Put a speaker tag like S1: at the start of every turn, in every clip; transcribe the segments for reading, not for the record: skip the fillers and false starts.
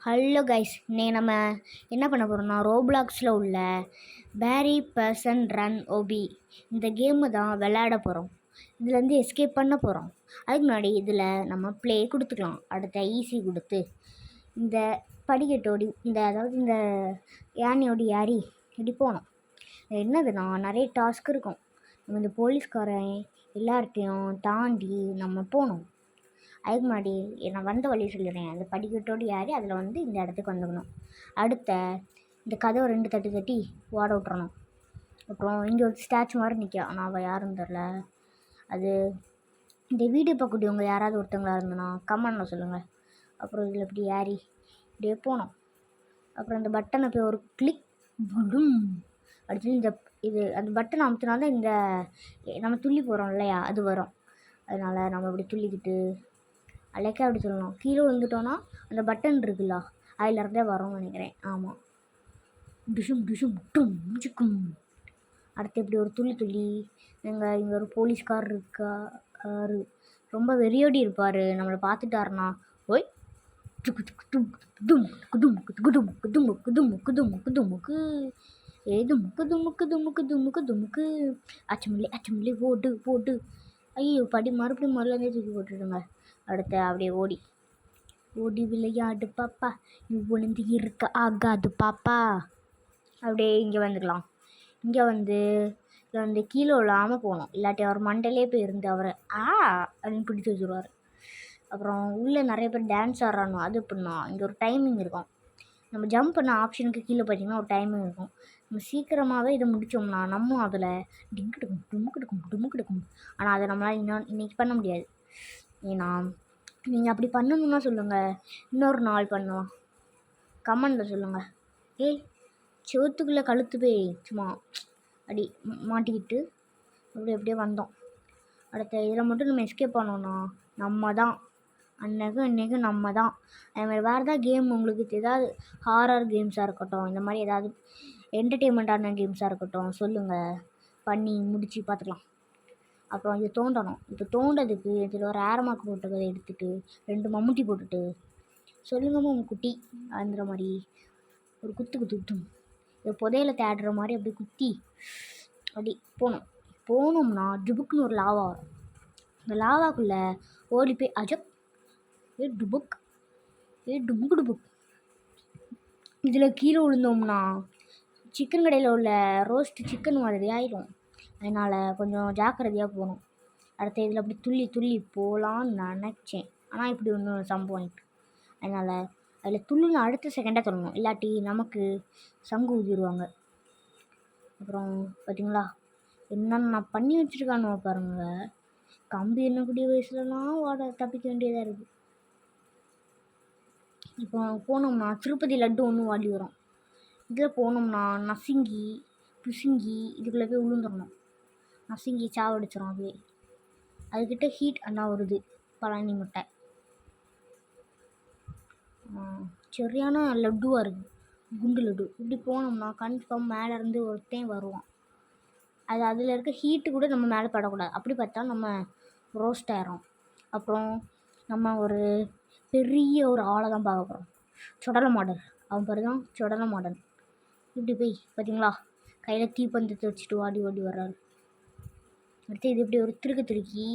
S1: Hello guys, இன்னைக்கு நம்ம என்ன பண்ண போகிறோம்னா ரோப்ளாக்ஸில் உள்ள பேரி பர்சன் ரன் ஓபி இந்த கேமு தான் விளையாட போகிறோம். இதுலேருந்து எஸ்கேப் பண்ண போகிறோம். அதுக்கு முன்னாடி இதில் நம்ம ப்ளே கொடுத்துக்கலாம். அடுத்த ஈஸி கொடுத்து இந்த படிக்கட்டோடி இந்த யானையோடி ஏறி இப்படி போனோம். என்னதுன்னா நிறைய டாஸ்க் இருக்கும். நம்ம இந்த போலீஸ்காரன் எல்லார்ட்டையும் தாண்டி நம்ம போகணும். அதுக்கு முன்னாடி நான் வந்த வழி சொல்லிடுறேன். அந்த படிக்கட்டோடு ஏறி அதில் இந்த இடத்துக்கு வந்துக்கணும். அடுத்த இந்த கதவை 2 தட்டி தட்டி ஓட விட்றணும். அப்புறம் இங்கே ஒரு ஸ்டாச்சு மாதிரி நிற்க, ஆனால் அவள் யாருன்னு தெரில. அது இந்த வீடியோ பார்க்கக்கூடியவங்க யாராவது ஒருத்தவங்களா இருந்தனா கமெண்டில் சொல்லுங்கள். அப்புறம் இதில் இப்படி ஏறி இப்படியே போனோம். அப்புறம் இந்த பட்டனை போய் ஒரு கிளிக் புடும் அடுத்து அந்த பட்டனை அமுத்தினால்தான் இந்த நம்ம துள்ளி போகிறோம் இல்லையா, அது வரும். அதனால் நம்ம இப்படி துள்ளிக்கிட்டு அலைக்கா அப்படி சொல்லணும். கீழே விழுந்துட்டோன்னா அந்த பட்டன் இருக்குல்ல, அதில் இருந்தே வரும்னு நினைக்கிறேன். ஆமாம், டிஷும் டிஷும் டும் சிக்கும். அடுத்து இப்படி ஒரு துள்ளி இங்கே ஒரு போலீஸ்கார் இருக்காரு. ரொம்ப வெறியோடி இருப்பார். நம்மளை பார்த்துட்டாருனா ஓய் துமுக்கு அச்சமில்லை ஓடு ஓடு. ஐயோ, மறுபடியும் முதல்ல தூக்கி போட்டுடுங்க. அடுத்து அப்படியே ஓடி விளையாடு பாப்பா, விழுந்து இருக்க ஆகாது பாப்பா. அப்படியே இங்கே வந்துக்கலாம். இங்கே வந்து கீழே விழாமல் போகணும். இல்லாட்டி அவர் மண்டையிலே போய் இருந்து அவரை அப்படின்னு பிடிச்சி வச்சுருவார். அப்புறம் உள்ளே நிறைய பேர் டான்ஸ் ஆடுறானோ, அது எப்படின்னா இங்கே ஒரு டைமிங் இருக்கும். நம்ம ஜம்ப் பண்ண ஆப்ஷனுக்கு கீழே பார்த்தீங்கன்னா ஒரு டைமிங் இருக்கும். நம்ம சீக்கிரமாகவே இதை முடித்தோம்னா நம்ம அதில் டுமுக்கு. ஆனால் அதை நம்மளால் இன்றைக்கி பண்ண முடியாது. ஏன்னா நீங்கள் அப்படி பண்ணணுன்னா சொல்லுங்கள், இன்னொரு நாள் பண்ணலாம். கமெண்டில் சொல்லுங்கள். செவத்துக்குள்ளே கழுத்து போய் சும்மா அப்படி மாட்டிக்கிட்டு அப்படியே வந்தோம். அடுத்த இதில் மட்டும் நம்ம எஸ்கேப் பண்ணோன்னா நம்ம தான் இன்றைக்கும் நம்ம தான். அதுமாதிரி வேறு ஏதாவது கேம் உங்களுக்கு ஏதாவது ஹாரர் கேம்ஸாக இருக்கட்டும், இந்த மாதிரி ஏதாவது என்டர்டெயின்மெண்ட்டான கேம்ஸாக இருக்கட்டும் சொல்லுங்கள், பண்ணி முடித்து பார்த்துக்கலாம். அப்புறம் இது தோண்டணும். இப்போ தோண்டதுக்கு இதில் ஒரு ஆரமாக்கு போட்டதை எடுத்துகிட்டு 2 மம்முட்டி போட்டுட்டு சொல்லுங்கம்மா உங்கள் குட்டி அந்த மாதிரி ஒரு குத்தும் இது புதையில தேடுற மாதிரி அப்படி குத்தி அப்படி போனோம்னா டுபுக்குன்னு ஒரு லாவா வரும். இந்த லாவாக்குள்ளே ஓடி போய் அஜப் டுபுக் இதில் கீழே விழுந்தோம்னா சிக்கன் கடையில் உள்ள ரோஸ்ட் சிக்கன் மாதிரி ஆயிடும். அதனால் கொஞ்சம் ஜாக்கிரதையாக போகணும். அடுத்த இதில் அப்படி துள்ளி போகலான்னு நினச்சேன். ஆனால் இப்படி ஒன்று சம்பவம் ஆகிட்டு. அதனால் அதில் துள்ளுன்னு அடுத்த செகண்டாக தொடங்கணும், இல்லாட்டி நமக்கு சங்கு ஊதிடுவாங்க. அப்புறம் பார்த்திங்களா என்னென்ன நான் பண்ணி வச்சுருக்கானு பாருங்கள். கம்பி என்னக்கூடிய வயசுலலாம் தப்பிக்க வேண்டியதாக இருக்குது. இப்போ போனோம்னா திருப்பதி லட்டு ஒன்று வாடி வரும். இதில் போனோம்னா நசுங்கி பிசுங்கி இதுக்குள்ளே போய் விழுந்துடணும். நசுங்கி சாவடிச்சிடும். அப்படியே அதுக்கிட்ட ஹீட் அண்ணா வருது. பழனி முட்டை சரியான லட்டுவாக இருக்குது, குண்டு லட்டு. இப்படி போனோம்னா கன்ஃபார்ம் மேலேருந்து ஒருத்தன் வருவான். அதில் இருக்க ஹீட்டு கூட நம்ம மேலே படக்கூடாது. அப்படி பார்த்தா நம்ம ரோஸ்ட் ஆயிரும். அப்புறம் நம்ம ஒரு பெரிய ஒரு ஆளை தான் பார்க்க போகிறோம். சுடலை மாடல், அவன் பேர் தான் சுடலை மாடல். இப்படி போய் பார்த்திங்களா கையில் தீப்பந்தத்தை வச்சுட்டு ஓடி வர்றாரு. அடுத்து இது இப்படி ஒரு திருக்கி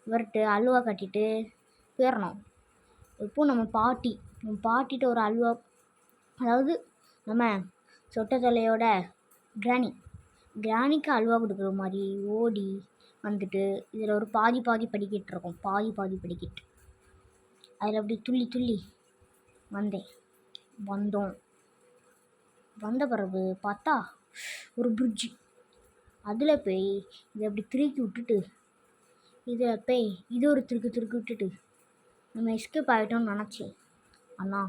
S1: இவர்கிட்ட அல்வா கட்டிட்டு போயிடணும். இப்போது நம்ம பாட்டிகிட்ட ஒரு அல்வா, அதாவது நம்ம சொட்ட தலையோட கிராணிக்கு அல்வா கொடுக்குற மாதிரி ஓடி வந்துட்டு இதில் ஒரு பாதி படிக்கட்டு இருக்கும். பாதி படிக்கட்டு அதில் அப்படி துள்ளி வந்தோம். வந்த பிறகு பார்த்தா ஒரு பிரிட்ஜு. அதில் போய் இதை அப்படி திருக்கி விட்டுட்டு இதில் போய் இது ஒரு திருக்கி விட்டுட்டு நம்ம எஸ்கேப் ஆகிட்டோம்னு நினச்சேன். அண்ணா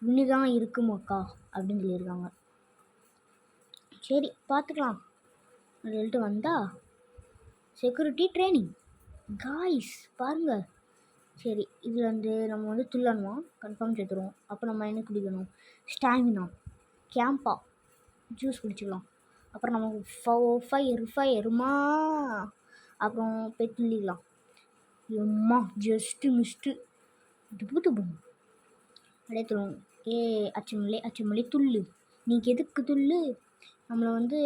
S1: இன்னுதான் இருக்குமாக்கா அப்படின்னு சொல்லியிருக்காங்க. சரி பார்த்துக்கலாம் அது சொல்லிட்டு வந்தால் செக்யூரிட்டி ட்ரைனிங் காய்ஸ் பாருங்கள். சரி இதில் நம்ம துள்ளணுமா கன்ஃபார்ம் சேர்த்துருவோம். அப்போ நம்ம என்ன குடிக்கணும்? ஸ்டாமினா கேம்பா ஜூஸ் குடிச்சிக்கலாம். அப்புறம் நம்ம ஃபயருமா அப்புறம் போய் துள்ளிக்கலாம். எம்மா ஜஸ்ட்டு மிஸ்ட்டு துப்பு அப்படியே துள்ளும். ஏ அச்சுமலை துள்ளு, நீ எதுக்கு துள்ளு? நம்மளை வந்து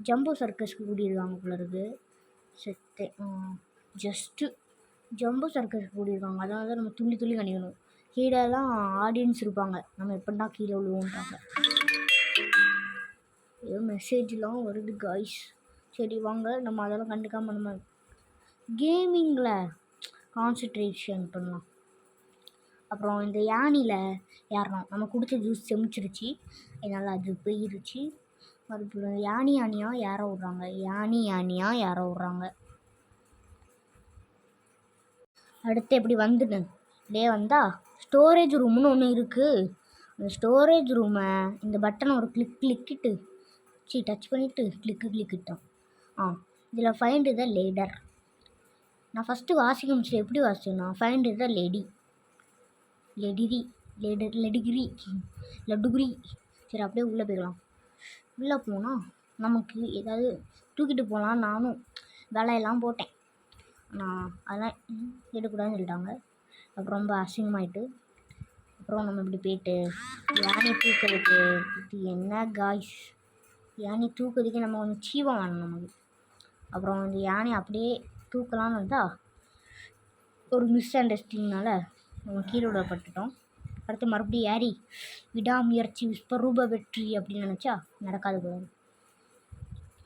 S1: ஜம்போ சர்க்கஸ்க்கு கூட்டியிருக்காங்க போல இருக்கு. செத்தேன். ஜஸ்ட்டு ஜம்போ சர்க்கஸ்க்கு கூட்டியிருக்காங்க, அதனால தான் நம்ம துள்ளி துள்ளி கணிக்கணும். கீழேலாம் ஆடியன்ஸ் இருப்பாங்க, நம்ம எப்படின்னா கீழே விழுவோன்றாங்க. ஏதோ மெசேஜ்லாம் வருது காய்ஸ். சரி வாங்க, நம்ம அதெல்லாம் கண்டுக்காமல் நம்ம கேமிங்கில் கான்சன்ட்ரேஷன் பண்ணலாம். அப்புறம் இந்த யானியில் ஏறணும். நம்ம குடித்த ஜூஸ் செமிச்சிருச்சு, அதனால் அது போயிருச்சு. மறுபடியும் யானியாக ஏற விட்றாங்க, யானியாக ஏற விட்றாங்க. அடுத்து எப்படி வந்துடு இப்படியே வந்தால் ஸ்டோரேஜ் ரூம்னு ஒன்று இருக்குது. அந்த ஸ்டோரேஜ் ரூமை இந்த பட்டனை ஒரு கிளிக்கிட்டு டச் பண்ணிவிட்டு கிளிக்கிட்டோம். இதில் ஃபைண்ட் த லேடர். நான் ஃபஸ்ட்டு வாசிக்க முடிச்சு எப்படி வாசிச்சேன்னா, ஃபைண்ட் த லட்டுகிரி. சரி அப்படியே உள்ளே போயிடலாம். உள்ளே போனால் நமக்கு ஏதாவது தூக்கிட்டு போகலாம். நானும் வேலையெல்லாம் போட்டேன், நான் அதெல்லாம் எடுக்கக்கூடாதுன்னு சொல்லிட்டாங்க. அப்புறம் ரொம்ப அசிங்கமாயிட்டு அப்புறம் நம்ம இப்படி போயிட்டு யானை தூக்கிறதுக்கு இது என்ன காய்ஸ், யானை தூக்கிறதுக்கு நம்ம கொஞ்சம் சீவம் வேணும் நமக்கு. அப்புறம் இந்த யானை அப்படியே தூக்கலான்னு வந்தால் ஒரு மிஸ் அண்டர்ஸ்டாண்டிங்னால நம்ம கீழே விடப்பட்டுட்டோம். அடுத்து மறுபடியும் ஏறி விடாமுயற்சி விஸ்வரூப வெற்றி அப்படின்னு நினச்சா நடக்காது போல.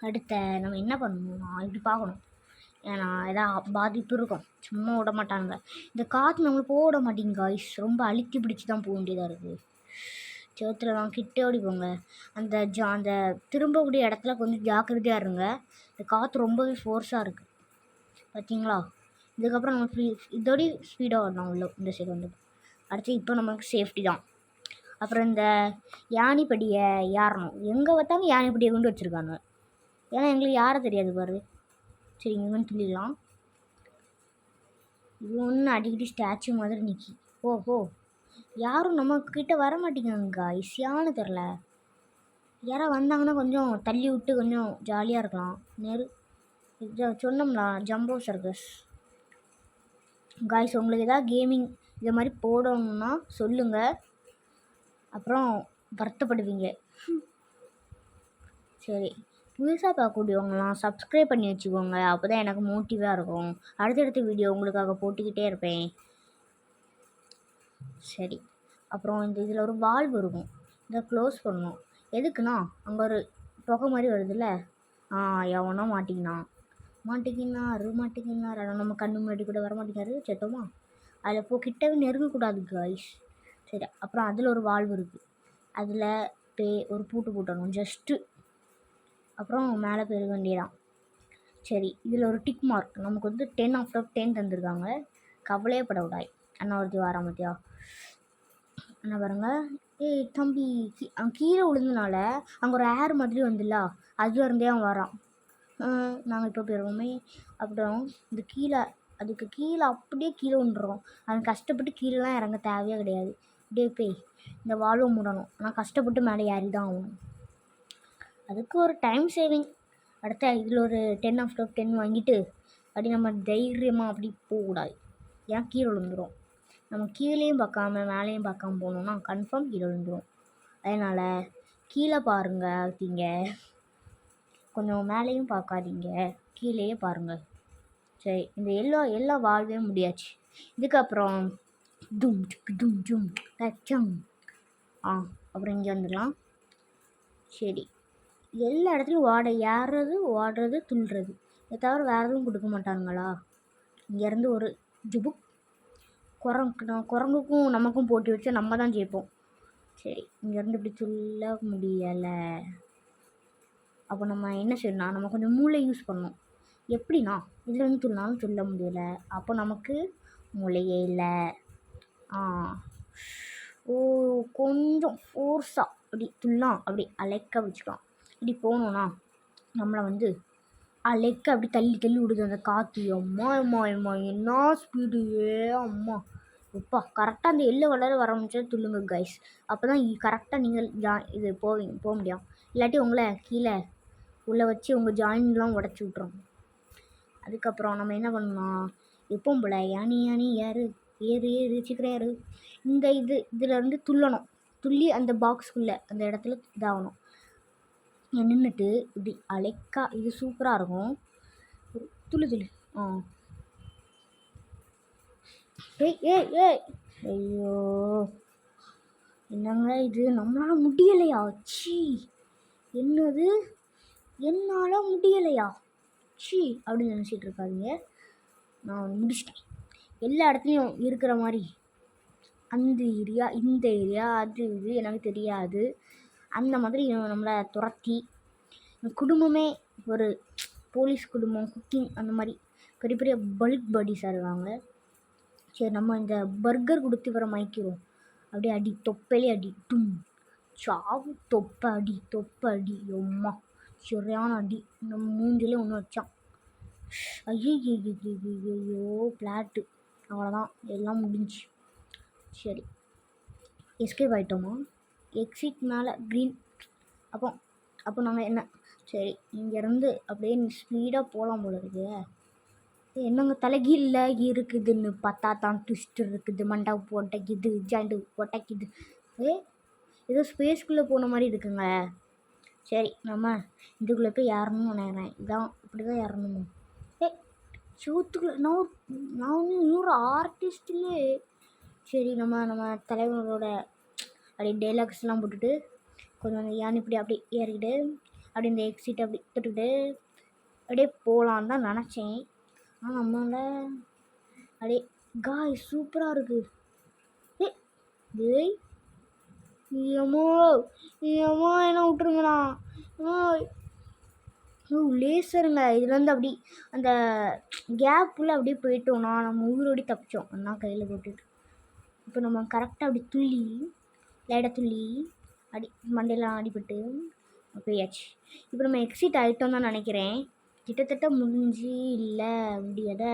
S1: அடுத்த நம்ம என்ன பண்ணணும்னா இப்படி பார்க்கணும், ஏன்னா எதாவது பாதிப்பு இருக்கும், சும்மா விட மாட்டாங்க. இந்த காற்று நம்மளுக்கு போட மாட்டேங்க காய்ஸ், ரொம்ப அழுத்தி பிடிச்சி தான் போக வேண்டியதாக இருக்குது. சேத்துலலாம் கிட்டே ஓடி போங்க. அந்த திரும்பக்கூடிய இடத்துல கொஞ்சம் ஜாக்கிரதையாக இருங்க. இந்த காற்று ரொம்பவே ஃபோர்ஸாக இருக்குது பார்த்தீங்களா. இதுக்கப்புறம் நம்ம இதோட ஸ்பீடாக வரணும் உள்ள இந்த சைடு வந்து. அடுத்து இப்போ நமக்கு சேஃப்டி தான். அப்புறம் இந்த யானைப்படியை ஏறணும். எங்கே பார்த்தாலும் யானைப்படியை கொண்டு வச்சுருக்காங்க, ஏன்னா எங்களுக்கு யாரை தெரியாது பாரு. சரி இங்கே வந்து துள்ளிடலாம். இது ஒன்று அடிக்கடி ஸ்டாச்சு மாதிரி நிற்கி. ஓஹோ, யாரும் நம்மக்கிட்ட வர மாட்டேங்காங்க ஈஸியானு தெரில. யாராவது வந்தாங்கன்னா கொஞ்சம் தள்ளி விட்டு கொஞ்சம் ஜாலியாக இருக்கலாம். சொன்னோம்னா ஜம்போ சர்க்கஸ் காய்ஸ். உங்களுக்கு எதாவது கேமிங் இதை மாதிரி போடணும்னா சொல்லுங்கள், அப்புறம் வருத்தப்படுவீங்க. சரி, புதுசாக பார்க்கக்கூடியவங்களாம் சப்ஸ்கிரைப் பண்ணி வச்சுக்கோங்க, அப்போ தான் எனக்கு மோட்டிவாக இருக்கும். அடுத்தடுத்த வீடியோ உங்களுக்காக போட்டுக்கிட்டே இருப்பேன். சரி, அப்புறம் இதில் ஒரு வால்வு இருக்கும், இதை க்ளோஸ் பண்ணணும். எதுக்குன்னா அங்கே ஒரு புகை மாதிரி வருதுல்ல, எவனோ மாட்டிக்கினார். ஆனால் நம்ம கண்ணு முன்னாடி கூட வர மாட்டேங்காரு, செத்தோமா. அதில் கிட்டவே நெருங்கக்கூடாது காய்ஸ். சரி, அப்புறம் அதில் ஒரு வால்வு இருக்குது, அதில் ஒரு பூட்டு போட்டணும் ஜஸ்ட்டு. அப்புறம் மேலே போயிட வேண்டியதான். சரி, இதில் ஒரு டிக் மார்க், நமக்கு வந்து 10/10 தந்துருக்காங்க, கவலையே படக்கூடாது. அண்ணா ஒருத்தி வாரா மத்தியா அண்ணா பாருங்க. ஏய் தம்பி, அவன் கீழே விழுந்தனால அங்கே ஒரு ஏர் மாதிரி வந்துல, அதுல இருந்தே அவன் வரான். நாங்கள் இப்போ போயிடுவோமே. அப்புறம் அதுக்கு கீழே அப்படியே கீழே விழுந்துடும். அவன் கஷ்டப்பட்டு கீழேலாம் இறங்க தேவையே கிடையாது. இப்படியே போய் இந்த வால்வை மூடணும், ஆனால் கஷ்டப்பட்டு மேலே ஏறி தான் ஆகணும். அதுக்கு ஒரு டைம் சேவிங். அடுத்த இதில் ஒரு 10/10 வாங்கிட்டு அப்படி நம்ம தைரியமாக அப்படி போகக்கூடாது, ஏன் கீழே விழுந்துடும். நம்ம கீழேயும் பார்க்காம மேலேயும் பார்க்காம போனோம்னா கன்ஃபார்ம் கீழே விழுந்துடும். அதனால் கீழே பாருங்க, கொஞ்சம் மேலேயும் பார்க்காதீங்க, கீழேயே பாருங்கள். சரி, இந்த எல்லா வாழ்வையும் முடியாச்சு. இதுக்கப்புறம் தும் அப்புறம் இங்கே வந்துடலாம். சரி, எல்லா இடத்துலையும் ஓடுறது துள்ளுறது, இதை தவிர வேறு எதுவும் கொடுக்க மாட்டாங்களா? இங்கேருந்து ஒரு ஜுபுக் குரங்குக்கும் நமக்கும் போட்டி வச்சு நம்ம தான் ஜெயிப்போம். சரி, இங்கேருந்து இப்படி துள்ள முடியலை. அப்போ நம்ம என்ன செய்யணும், நம்ம கொஞ்சம் மூளை யூஸ் பண்ணணும். எப்படின்னா இதில் வந்து துள்ளாலும் சொல்ல முடியலை, அப்போ நமக்கு மூளையே இல்லை. கொஞ்சம் ஃபோர்ஸாக அப்படி துள்ளலாம், அப்படி அலைக்க வச்சுக்கலாம். இப்படி போகணுன்னா நம்மளை வந்து அலைக்க அப்படி தள்ளி விடுது அந்த காற்று. அம்மா என்ன ஸ்பீடு, அம்மா எப்பா. கரெக்டாக அந்த எல்லோ கலர் வர முடிச்சா துள்ளுங்க கைஸ், அப்போ தான் கரெக்டாக நீங்கள் போக முடியும். இல்லாட்டி உங்களை கீழே உள்ளே வச்சு உங்கள் ஜாயின்லாம் உடச்சி விட்றோம். அதுக்கப்புறம் நம்ம என்ன பண்ணணும், எப்பவும் போல் யானி ஏறு சீக்கிரம் ஏறு. இதில் இருந்து துள்ளணும். துள்ளி அந்த பாக்ஸ்குள்ளே அந்த இடத்துல இதாகணும். நின்றுட்டு இப்படி அலைக்கா இது சூப்பராக இருக்கும். துள்ளு துள்ளு. ஏய் ஏய் ஏய் ஐயோ என்னங்க இது, நம்மளால் முடியலையா? சி என்னது, என்னால் முடியலையா? சி அப்படின்னு நினச்சிட்டு இருக்காதீங்க. நான் முடிச்சிட்டேன். எல்லா இடத்துலையும் இருக்கிற மாதிரி அந்த ஏரியா இந்த ஏரியா அது இது எனக்கு தெரியாது. அந்த மாதிரி நம்மளை துரத்தி குடும்பமே ஒரு போலீஸ் குடும்பம், குக்கிங் அந்த மாதிரி பெரிய பெரிய பல்க் பாடிஸாக இருக்காங்க. சரி நம்ம இந்த பர்கர் கொடுத்து வர மயக்கிறோம். அப்படியே அடி, தொப்பையிலே அடி, டும் சாவு, தொப்பை அடி எம்மா சரியான அடி. நம்ம மூஞ்சிலே ஒன்று வச்சான். ஐயோ பிளாட்டு. அவ்வளோதான், எல்லாம் முடிஞ்சு. சரி எஸ்கேப் ஆகிட்டோமா? எக்ஸிட் மேலே க்ரீன். அப்போ நாங்கள் என்ன, சரி இங்கேருந்து அப்படியே ஸ்பீடாக போகலாம் போல இருக்கு. என்னங்க தலைகீழில் இருக்குதுன்னு பார்த்தா தான் ட்விஸ்ட் இருக்குது. மண்டை உடைக்குது, ஜாயிண்ட் உடைக்குது. ஏதோ ஸ்பேஸ்க்குள்ளே போன மாதிரி இருக்குங்க. சரி நம்ம இதுக்குள்ளே போய் ஏறணும்னு நினைக்கிறேன். இதான் இப்படி தான் ஏறணுமோ? சூத்துக்குள்ளே நான் வந்து இன்னொரு ஆர்டிஸ்ட்லே. சரி நம்ம தலைவரோட அப்படியே டைலாக்ஸ்லாம் போட்டுட்டு கொஞ்சம் யானை இப்படி அப்படி ஏறிக்கிட்டு அப்படி இந்த எக்ஸிட் அப்படி தொட்டுக்கிட்டு அப்படியே போகலான்னு தான் நினச்சேன். ஆனால் நம்மளால் அப்படியே காய் சூப்பராக இருக்குது. ஏய் ஏமோ என்ன விட்டுருங்கண்ணா. லேசருங்க இதுலேருந்து அப்படி அந்த கேப்புள்ள அப்படியே போயிட்டோம்னா நம்ம உயிரோடி தப்பிச்சோம். அண்ணா கையில் போட்டுட்டு இப்போ நம்ம கரெக்டாக அப்படி துள்ளி லைட்டாக துள்ளி அடி மண்டையெல்லாம் அடிபட்டு போயாச்சு. இப்போ நம்ம எக்ஸிட் ஆகிட்டோம் தான் நினைக்கிறேன். கிட்டத்தட்ட முடிஞ்சு இல்லை முடியாத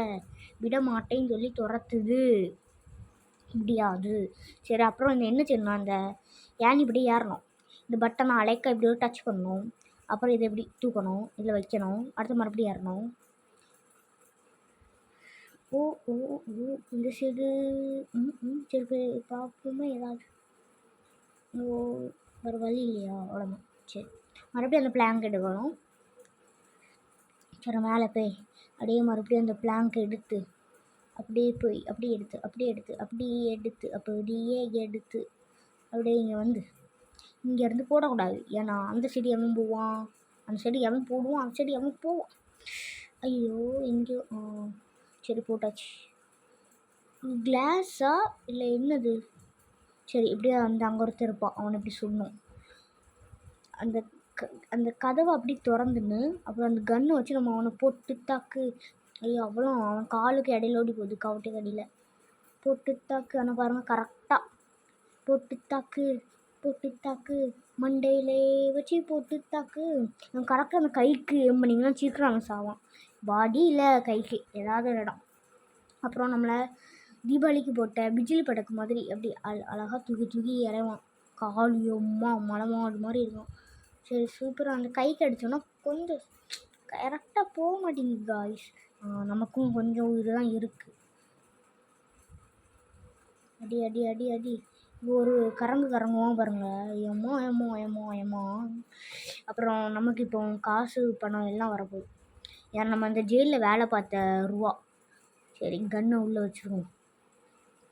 S1: விட மாட்டேன்னு சொல்லி துரத்துது. முடியாது. சரி அப்புறம் இந்த என்ன செய்யணும், அந்த ஏன் இப்படி ஏறணும். இந்த பட்டனை அலைக்க இப்படி ஒரு டச் பண்ணணும். அப்புறம் இதை இப்படி தூக்கணும், இதில் வைக்கணும், அடுத்து மறுபடியும் ஏறணும். ஓ ஓ ஓ இந்த சைடு சரி பார்ப்போமே ஏதாவது. ஓ ஒரு வழி இல்லையா? அவ்வளோதான். சரி மறுபடியும் அந்த பிளாங்க் எடுக்கணும். சரி மேலே போய் அப்படியே மறுபடியும் அந்த பிளாங்க் எடுத்து அப்படியே போய் அப்படியே எடுத்து அப்படியே இங்கே வந்து இங்கேருந்து போடக்கூடாது. ஏன்னா அந்த செடி அவன் போவான், அந்த செடி அவன் போடுவான், அந்த செடி அவன் போவான். ஐயோ எங்கேயோ சரி போட்டாச்சு. கிளாஸா இல்லை என்னது? சரி இப்படியே அந்த அங்கே ஒருத்தர் இருப்பான், அவனை இப்படி சொல்லணும். அந்த கதவை அப்படி திறந்துன்னு அப்புறம் அந்த கன்னை வச்சு நம்ம அவனை போட்டு தாக்கு. ஐயோ அவ்வளோ அவன் காலுக்கு இடையில ஓடி போகுது, கவுட்டுக்கு அடியில் போட்டு தாக்கு. ஆனால் பாருங்கள் கரெக்டாக போட்டு தாக்கு மண்டையிலே வச்சு போட்டு தாக்கு. அவன் கரெக்டாக அந்த கைக்கு ஏம் பண்ணிங்கன்னா சீக்கிரம் அவன் சாவான். பாடி இல்லை கைக்கு ஏதாவது ஒரு இடம். அப்புறம் நம்மளை தீபாவளிக்கு போட்ட பிஜிலி படக்கு மாதிரி அப்படி அழகாக தூக்கி இறைவான். காலியம்மா மலை மாடு மாதிரி இருக்கும். சரி சூப்பராக அந்த கைக்கு அடித்தோன்னா கொஞ்சம் கரெக்டாக போக மாட்டேங்குது காய்ஸ். நமக்கும் கொஞ்சம் இதுதான் இருக்குது. அடி அடி அடி அடி ஒரு கறங்குவோம் பாருங்கள். ஏமோ. அப்புறம் நமக்கு இப்போ காசு பணம் எல்லாம் வரப்போகுது. ஏன்னா நம்ம அந்த ஜெயிலில் வேலை பார்த்த ரூபா. சரி கன்னை உள்ளே வச்சுருவோம்.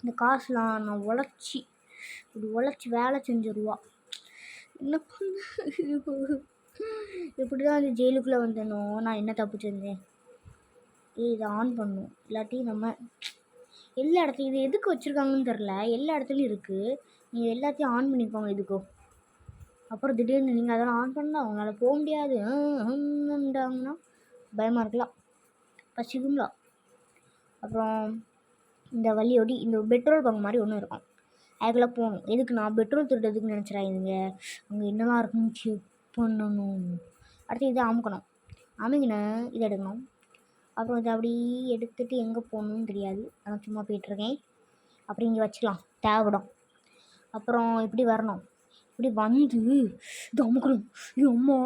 S1: இந்த காசுலாம் நான் உழைச்சி வேலை செஞ்ச ரூபா. என்ன பண்ண எப்படி தான் அந்த ஜெயிலுக்குள்ளே வந்தேனோ, நான் என்ன தப்பு செஞ்சேன்? இதை ஆன் பண்ணும், இல்லாட்டி நம்ம எல்லா இடத்துலையும் இது எதுக்கு வச்சுருக்காங்கன்னு தெரில. எல்லா இடத்துலையும் இருக்குது. நீங்கள் எல்லாத்தையும் ஆன் பண்ணிக்கோங்க இதுக்கோ. அப்புறம் திடீர்னு நீங்கள் அதெல்லாம் ஆன் பண்ணலாம், அவங்களால போக முடியாதுண்டாங்கன்னா பயமாக இருக்கலாம், பசிக்குங்களா. அப்புறம் இந்த வழியோடி இந்த பெட்ரோல் பங்க் மாதிரி ஒன்று இருக்கும், அதுக்குள்ளே போகணும். எதுக்கு நான் பெட்ரோல் திருடுறதுக்கு நினச்சிடாதீங்க. அங்கே என்னெல்லாம் இருக்குன்னு செக் பண்ணணும். அடுத்து இதை அமுக்கினேன் இதை எடுக்கணும். அப்புறம் இதை அப்படி எடுத்துகிட்டு எங்கே போகணுன்னு தெரியாது, நான் சும்மா போயிட்டுருக்கேன். அப்புறம் இங்கே வச்சுக்கலாம், தேவைப்படும். அப்புறம் இப்படி வரணும், இப்படி வந்து இது அமுக்கணும். அம்மா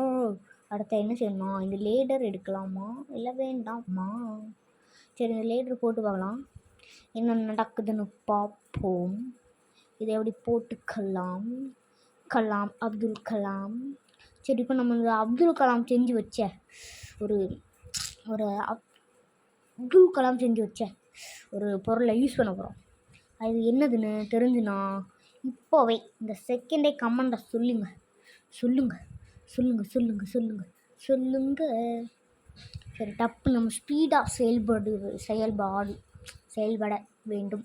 S1: அடுத்த என்ன செய்யணும், இந்த லேடர் எடுக்கலாமா இல்லை வேண்டாமா? சரி இந்த லேடர் போட்டு பார்க்கலாம் என்ன நடக்குதுன்னு பார்ப்போம். இதை எப்படி போட்டுக்கலாம். கலாம், அப்துல் கலாம். சரி, இப்போ நம்ம இந்த அப்துல் கலாம் செஞ்சு வச்ச ஒரு ஒரு அப்துல் கலாம் செஞ்சு வச்ச ஒரு பொருளை யூஸ் பண்ண போகிறோம். அது என்னதுன்னு தெரிஞ்சுனா இப்போவே இந்த செகண்டே கமெண்ட்டை சொல்லுங்கள். சரி, டப்பு நம்ம ஸ்பீடாக செயல்பட வேண்டும்.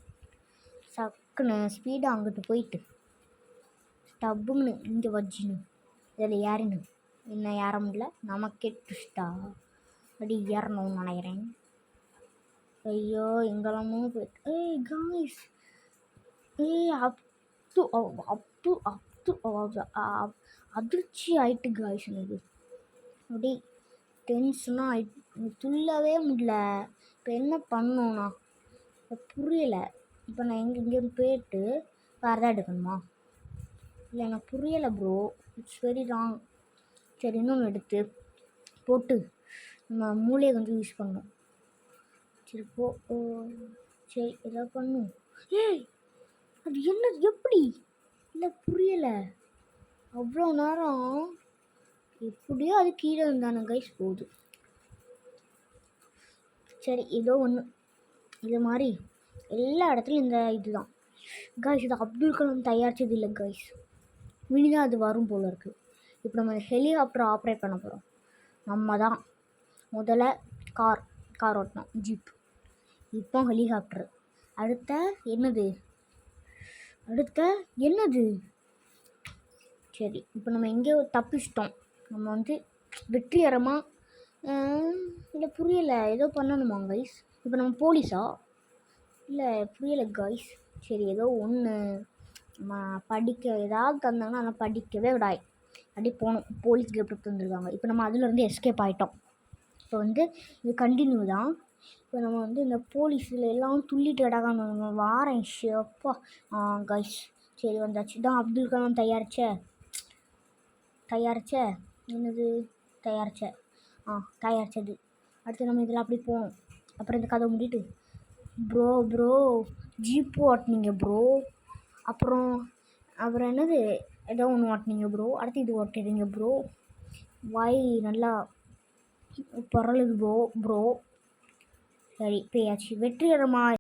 S1: சக்குன்னு ஸ்பீடாக அங்கிட்டு போயிட்டு டப்புன்னு இங்கே வச்சுன்னு இதில் ஏறணும். என்ன ஏற முடியல, நமக்கே ட்விஸ்டா அப்படி ஏறணும்னு நினைக்கிறேன். ஐயோ, எங்கெல்லாமோ போயிட்டு காய்ஸ், அதிர்ச்சி ஆயிட்டு காய்ஸ். எனக்கு அப்படி டென்ஷனாக ஆயிட்டு துள்ளவே முடியல. இப்போ என்ன பண்ணோன்னா புரியலை. இப்போ நான் இங்கேருந்து போயிட்டு வேறு எதாவது எடுக்கணுமா? இல்லை, எனக்கு புரியலை ப்ரோ. It's very wrong. சரி, இன்னொன்று எடுத்து போட்டு நம்ம மூளையை கொஞ்சம் யூஸ் பண்ணணும். சரி சரி, எதாவது பண்ணும். அது என்னது, எப்படி? இல்லை, புரியலை. அவ்வளோ நேரம் எப்படியோ அது கீழே இருந்தானு கைஸ் போகுது. சரி, ஏதோ ஒன்று இது மாதிரி எல்லா இடத்துலையும் இந்த இதுதான் கைஸ். இது அப்துல் கலாம் தயாரித்தது இல்லை கைஸ். இனிதான் அது வரும் போல் இருக்குது. இப்போ நம்ம ஹெலிகாப்டர் ஆப்ரேட் பண்ண போகிறோம். நம்ம தான் முதல்ல கார் ஓட்டணும், ஜீப். இப்போ ஹெலிகாப்டர். அடுத்த என்னது? சரி, இப்போ நம்ம எங்கேயோ தப்பிச்சிட்டோம். நம்ம வந்து வெற்றிகரமாக இல்லை, புரியலை. ஏதோ பண்ணணுமா கைஸ்? இப்போ நம்ம போலீஸா? இல்லை, புரியலை கைஸ். சரி, ஏதோ ஒன்று நம்ம படிக்க ஏதாவது தந்தாங்கன்னா ஆனால் படிக்கவே விடாய். அப்படி போகணும். போலீஸ் கேப்டர் தந்துருக்காங்க. இப்போ நம்ம அதிலேருந்து எஸ்கேப் ஆகிட்டோம். இப்போ வந்து இது கண்டினியூ தான். இப்போ நம்ம வந்து இந்த போலீஸில் எல்லாம் துள்ளிட்டு இடக்காம வாரேன் ஷப்பா கைஸ். சரி, வந்தாச்சு. தான் அப்துல் கலாம் தயாரித்த தயாரித்தது. அடுத்து நம்ம இதில் அப்படி போகணும். அப்புறம் இந்த கதை முடிட்டு ப்ரோ ஜீப் ஓட்டினீங்க ப்ரோ. அப்புறம் என்னது, ஏதோ ஒன்று ஓட்டினீங்க ப்ரோ. அடுத்து இது ஓட்டுறீங்க ப்ரோ. வாய் நல்லா பரலுது ப்ரோ. சரி, பேயாச்சு. வெற்றிகரமாக